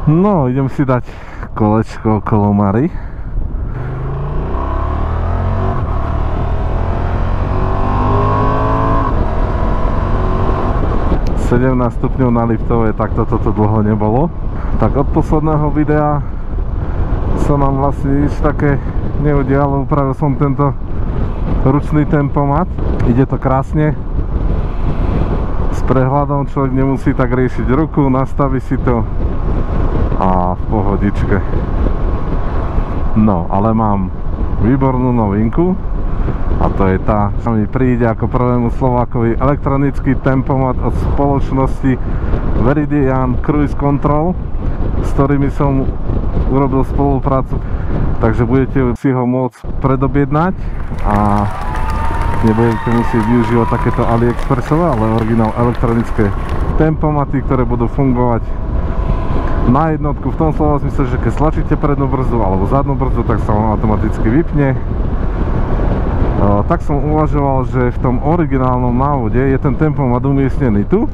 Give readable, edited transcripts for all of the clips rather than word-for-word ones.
No, idem si dať kolečko okolo Mary. ...17 stupňov na Liptove, tak toto dlho nebolo. Tak od posledného videa sa nám vlastne nič také neudialo. Upravil som tento ručný tempomat. Ide to krásne. S prehľadom človek nemusí tak riešiť ruku, nastaví si to a v pohodičke. No, ale mám výbornú novinku a to je tá, čo mi príde ako prvému Slovákovi, elektronický tempomat od spoločnosti Veridian Cruise Control, s ktorými som urobil spoluprácu, takže budete si ho môcť predobjednať a nebudete musieť využívať takéto AliExpressové, ale originál elektronické tempomaty, ktoré budú fungovať na jednotku v tom slova zmysle, že keď stlačíte prednú brzdu alebo zadnú brzdu, tak sa on automaticky vypne. Tak som uvažoval, že v tom originálnom návode je ten tempomat umiestnený tu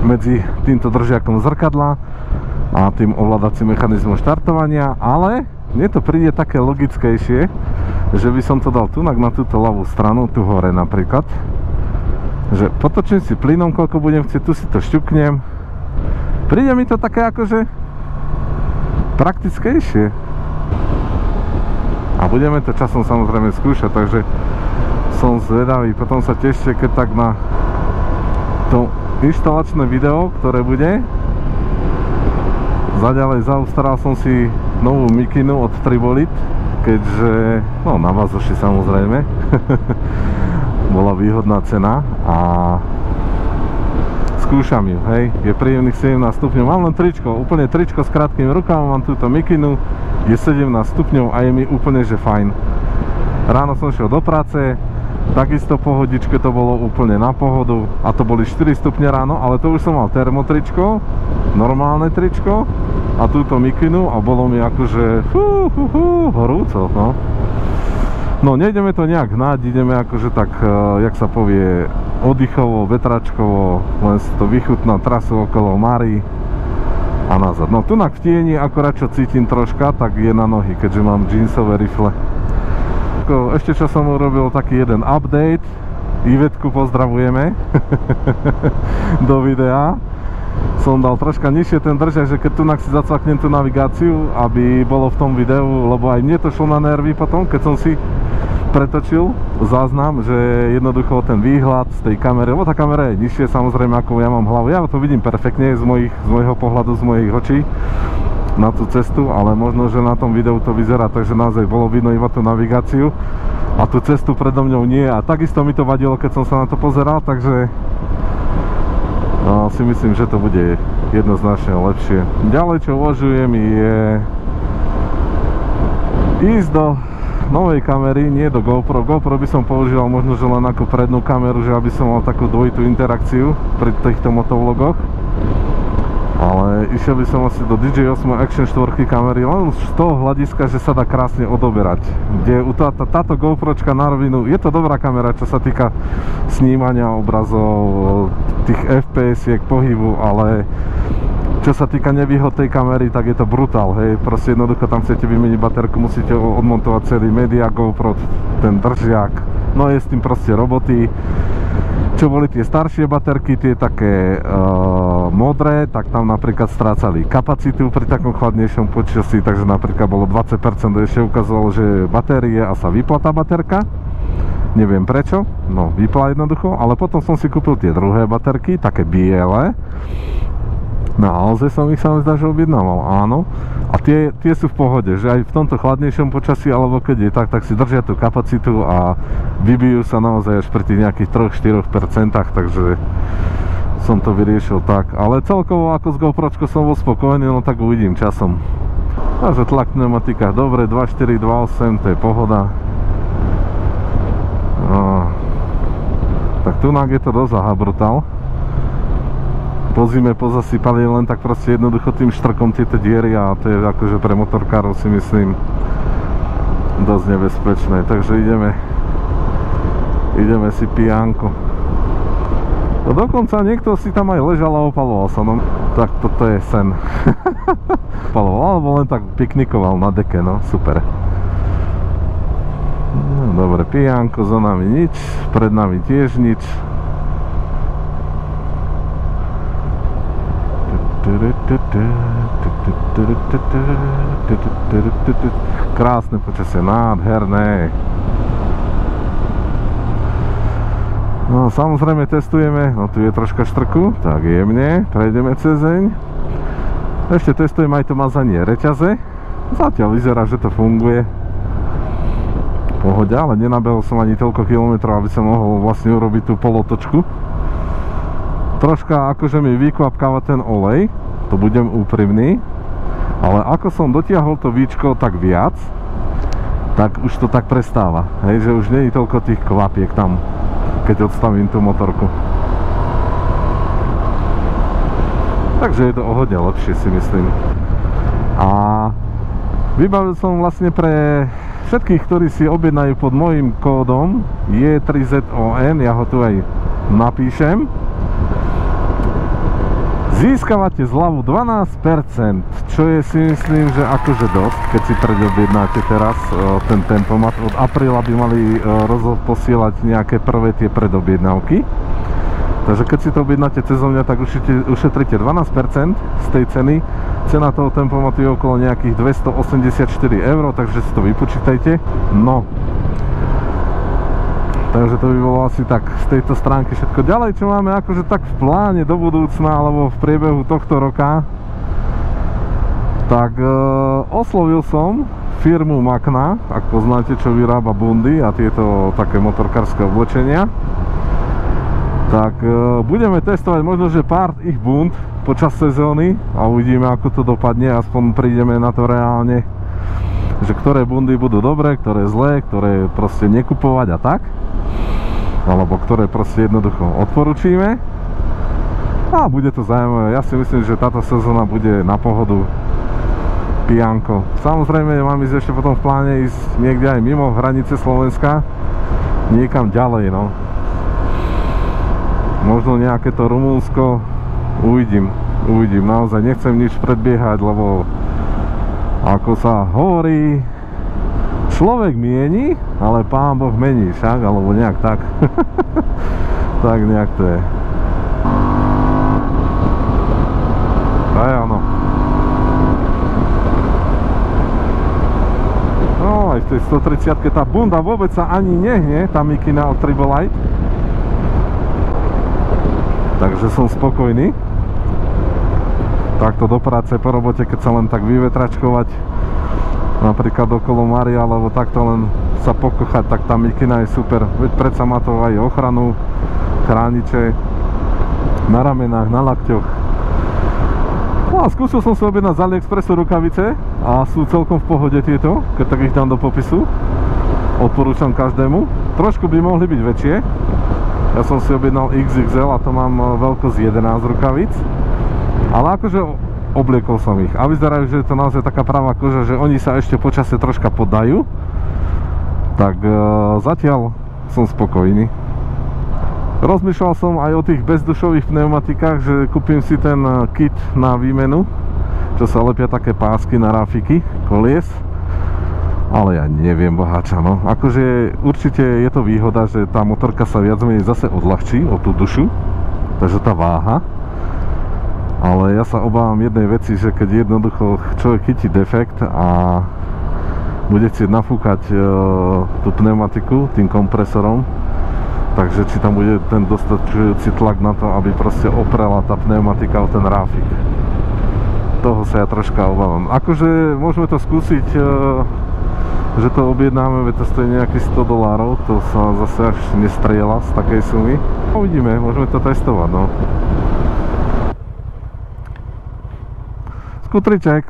medzi týmto držiakom zrkadla a tým ovládacím mechanizmom štartovania, ale mne to príde také logickejšie, že by som to dal tu na túto ľavú stranu, tu hore napríklad, že potočím si plynom, koľko budem chcieť, tu si to šťuknem. Príde mi to také akože praktickejšie a budeme to časom samozrejme skúšať, takže som zvedavý. Potom sa tešte, keď tak na to inštalačné video, ktoré bude. Zaďalej zaobstaral som si novú mikinu od Tribolit, keďže, no na Vazoši samozrejme bola výhodná cena a skúšam ju, hej, je príjemných 17 stupňov, mám len tričko, úplne tričko s krátkym rukavom, mám túto mikinu, je 17 stupňov a je mi úplne že fajn. Ráno som šiel do práce, takisto pohodičke, to bolo úplne na pohodu a to boli 4 stupne ráno, ale to už som mal termotričko, normálne tričko a túto mikinu a bolo mi akože horúco, no. No, nejdeme to nejak hnať, ideme akože tak, jak sa povie, oddychovo, vetračkovo, len si to vychutná trasu okolo Mary a nazad. No, tu v tieni, akorát čo cítim troška, tak je na nohy, keďže mám jeansové rifle. Ešte čo som urobil, taký jeden update, Ivetku pozdravujeme do videa. Som dal troška nižšie ten držak, že keď tu si zacvaknem tú navigáciu, aby bolo v tom videu, lebo aj mne to šlo na nervy potom, keď som si pretočil záznam, že jednoducho ten výhľad z tej kamery, lebo tá kamera je nižšie samozrejme ako ja mám hlavu, ja to vidím perfektne z môjho pohľadu, z mojich očí na tú cestu, ale možno, že na tom videu to vyzerá, takže naozaj bolo vidno iba tú navigáciu a tú cestu predo mňou nie a takisto mi to vadilo, keď som sa na to pozeral, takže no, si myslím, že to bude jednoznačne lepšie. Ďalej, čo uvažujem, je ísť do novej kamery, nie do GoPro. GoPro by som používal možno, že len ako prednú kameru, že aby som mal takú dvojitú interakciu pri týchto motovlogoch. Ale išiel by som asi do DJI-8 Action 4 kamery len z toho hľadiska, že sa dá krásne odoberať. Kde táto GoPročka na rovinu, je to dobrá kamera, čo sa týka snímania obrazov, tých FPS-iek, pohybu, ale čo sa týka nevýhod tej kamery, tak je to brutál, hej, proste jednoducho tam chcete vymeniť baterku, musíte odmontovať celý media GoPro, ten držiak, no je s tým proste roboty. Čo boli tie staršie baterky, tie také modré, tak tam napríklad strácali kapacitu pri takom chladnejšom počasí, takže napríklad bolo 20%, ešte ukazovalo, že batérie a sa vypla tá baterka. Neviem prečo, no vypla jednoducho, ale potom som si kúpil tie druhé baterky, také biele. Na Alze som ich sa mi zdá, že objednával, áno. A tie sú v pohode, že aj v tomto chladnejšom počasí, alebo keď je tak si držia tú kapacitu a vybijú sa naozaj až pri tých nejakých 3-4%, takže som to vyriešil tak. Ale celkovo ako s GoPročkou som bol spokojný, no tak uvidím časom. Takže tlak v pneumatikách dobre, 2.4, 2.8, to je pohoda. No. Tak tunak je to dosť brutal. Po zime pozasypali len tak proste jednoducho tým štrkom tieto diery a to je akože pre motorkárov si myslím dosť nebezpečné, takže ideme si pijánko. No dokonca niekto si tam aj ležal a opaloval sa, no Tak toto je sen. Alebo len tak piknikoval na deke, no super. No, dobre, pijánko, za nami nič, pred nami tiež nič. Krásne počasie, nádherné. No samozrejme testujeme, no tu je troška štrku, tak jemne, prejdeme cezeň. Ešte testujem aj to mazanie reťaze. Zatiaľ vyzerá, že to funguje. Pohode, ale nenabehol som ani toľko kilometrov, aby som mohol vlastne urobiť tú polotočku. Troška akože mi vykvapkáva ten olej, to budem úprimný. Ale ako som dotiahol to víčko tak viac, tak už to tak prestáva. Hej, že už nie je toľko tých kvapiek tam, keď odstavím tú motorku. Takže je to o hodne lepšie, si myslím. A vybavil som vlastne pre všetkých, ktorí si objednajú pod môjim kódom J3ZON, ja ho tu aj napíšem. Získavate zľavu 12%, čo je, si myslím, že akože dosť, keď si predobjednáte teraz ten tempomat. Od apríla by mali posielať nejaké prvé tie predobjednávky. Takže keď si to objednáte cez mňa, tak ušetríte 12% z tej ceny. Cena toho tempomatu je okolo nejakých 284 €, takže si to vypočítajte. No, takže to by bolo asi tak z tejto stránky všetko. Ďalej, čo máme akože tak v pláne do budúcna, alebo v priebehu tohto roka, tak oslovil som firmu Makna, ak poznáte, čo vyrába bundy a tieto také motorkárske oblečenia. Tak budeme testovať možno, že pár ich bund počas sezóny a uvidíme, ako to dopadne. Aspoň prídeme na to reálne, že ktoré bundy budú dobré, ktoré zlé, ktoré proste nekupovať a tak, alebo ktoré proste jednoducho odporučíme. A bude to zaujímavé. Ja si myslím, že táto sezóna bude na pohodu. Pijánko. Samozrejme mám ísť ešte potom v pláne ísť niekde aj mimo hranice Slovenska, niekam ďalej, no. Možno nejaké to Rumunsko, uvidím, naozaj nechcem nič predbiehať, lebo ako sa hovorí, človek mieni, ale Pán Boh mení, však, alebo nejak tak. Tak nejak to je. To je ono. No aj v tej 130-ke tá bunda vôbec sa ani nehne, tá mikina od Tribolite. Takže som spokojný. Takto do práce po robote, keď sa len tak vyvetračkovať, napríklad okolo Mária, alebo takto len sa pokochať, tak tá mikina je super. Veď predsa má to aj ochranu, chrániče na ramenách, na lakťoch. No a skúsil som si objednať z AliExpressu rukavice a sú celkom v pohode tieto, keď tak ich dám do popisu. Odporúčam každému. Trošku by mohli byť väčšie. Ja som si objednal XXL a to mám veľkosť 11 rukavíc. Ale akože obliekol som ich. A vyzerajú, že je to naozaj taká pravá koža, že oni sa ešte počasie troška podajú. Tak zatiaľ som spokojný. Rozmýšľal som aj o tých bezdušových pneumatikách, že kúpim si ten kit na výmenu, čo sa lepia také pásky na rafiky kolies. Ale ja neviem, boháča, no. Akože určite je to výhoda, že tá motorka sa viac menej zase odľahčí o tú dušu, takže tá váha. Ale ja sa obávam jednej veci, že keď jednoducho človek chytí defekt a bude chcieť nafúkať tú pneumatiku tým kompresorom, takže či tam bude ten dostačujúci tlak na to, aby proste oprela tá pneumatika o ten ráfik. Toho sa ja troška obávam. Akože môžeme to skúsiť, že to objednáme, veď to stojí nejakých $100, to sa zase až nestrieľa z takej sumy. Uvidíme, môžeme to testovať, no. Skutriček.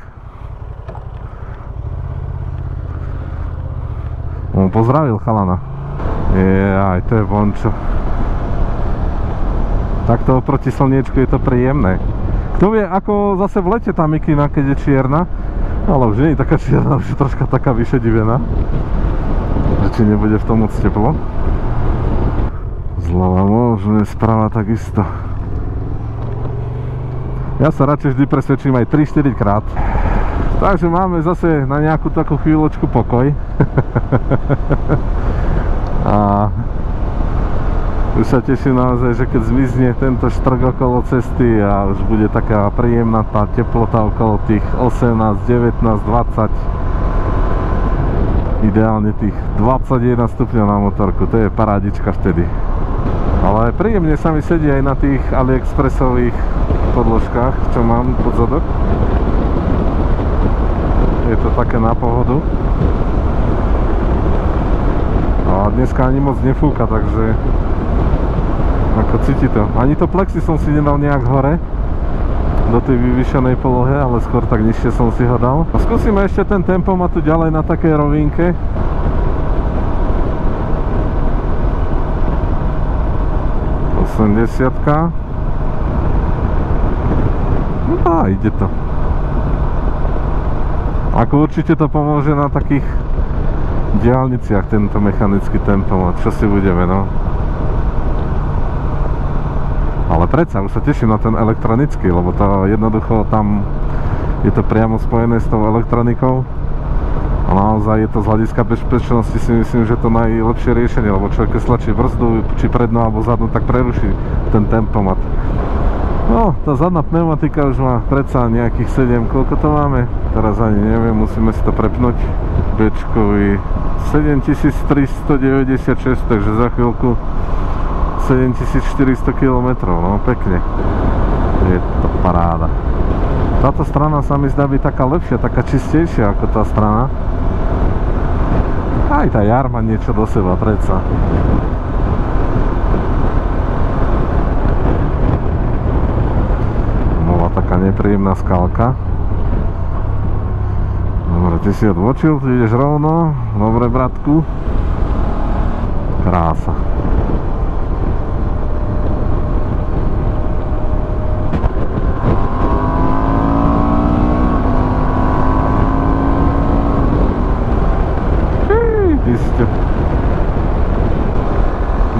On pozdravil chalana. Aj to je vončo. Takto oproti slniečku je to príjemné. Kto vie, ako zase v lete tá mikina, keď je čierna. Ale už nie je taká čierna, už je troška taká vyšedivená. Že či nebude v tom moc teplo. Zľava môžeme, sprava takisto. Ja sa radšej vždy presvedčím aj 3-4 krát. Takže máme zase na nejakú takú chvíľočku pokoj. A už sa teším naozaj, že keď zmizne tento štrk okolo cesty a už bude taká príjemná tá teplota okolo tých 18, 19, 20, ideálne tých 21 stupňov na motorku, to je parádička vtedy. Ale príjemne sa mi sedí aj na tých AliExpressových podložkách, čo mám pod zadok. Je to také na pohodu. A dneska ani moc nefúka, takže ako cíti to. Ani to plexi som si nedal nejak hore do tej vyvýšenej polohe, ale skôr tak nižšie som si ho dal. A skúsime ešte ten tempomat tu ďalej na takej rovinke. Osemdesiatka. No a ide to. Ako určite to pomôže na takých diaľniciach tento mechanický tempomat, čo si budeme, no. Ale predsa už sa teším na ten elektronický, lebo to jednoducho tam je to priamo spojené s tou elektronikou a naozaj je to z hľadiska bezpečnosti, si myslím, že to najlepšie riešenie, lebo človek keď stlačí brzdu, či prednú alebo zadnú, tak preruší ten tempomat. No, tá zadná pneumatika už má predsa nejakých 7, koľko to máme? Teraz ani neviem, musíme si to prepnúť. Bčkový 7396, takže za chvíľku 7400 km, no pekne. Je to paráda. Táto strana sa mi zdá byť taká lepšia, taká čistejšia ako tá strana. Aj tá jar má niečo do seba, predsa. Bola taká nepríjemná skalka. Dobre, ty si odbočil, ty ideš rovno. Dobre, bratku. Krása.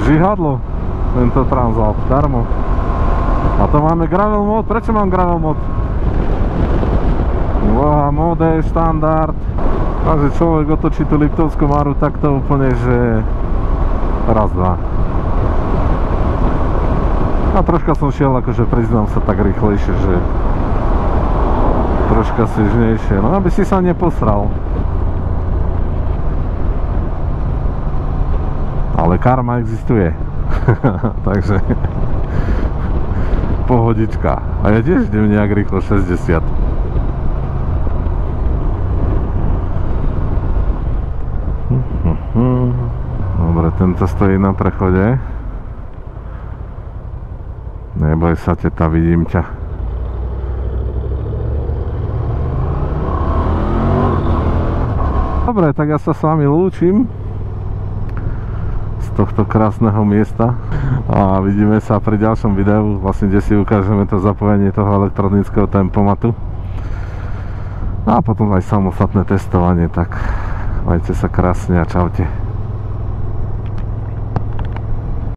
Žihadlo tento Transalp, darmo. A to máme gravel mod. Prečo mám gravel mod? Wow, mode, štandard. Takže človek otočí tú Liptovskú Maru takto úplne, že raz, dva. A troška som šiel, akože priznám sa tak rýchlejšie, že troška svižnejšie, no aby si sa neposral. Ale karma existuje. Takže pohodička. A ja tiež idem nejak rýchlo 60. Dobre, tento stojí na prechode. Neboj sa, teta, vidím ťa. Dobre, tak ja sa s vami lúčim z tohto krásneho miesta a vidíme sa pri ďalšom videu, vlastne kde si ukážeme to zapojenie toho elektronického tempomatu a potom aj samostatné testovanie. Tak majte sa krásne a čaute.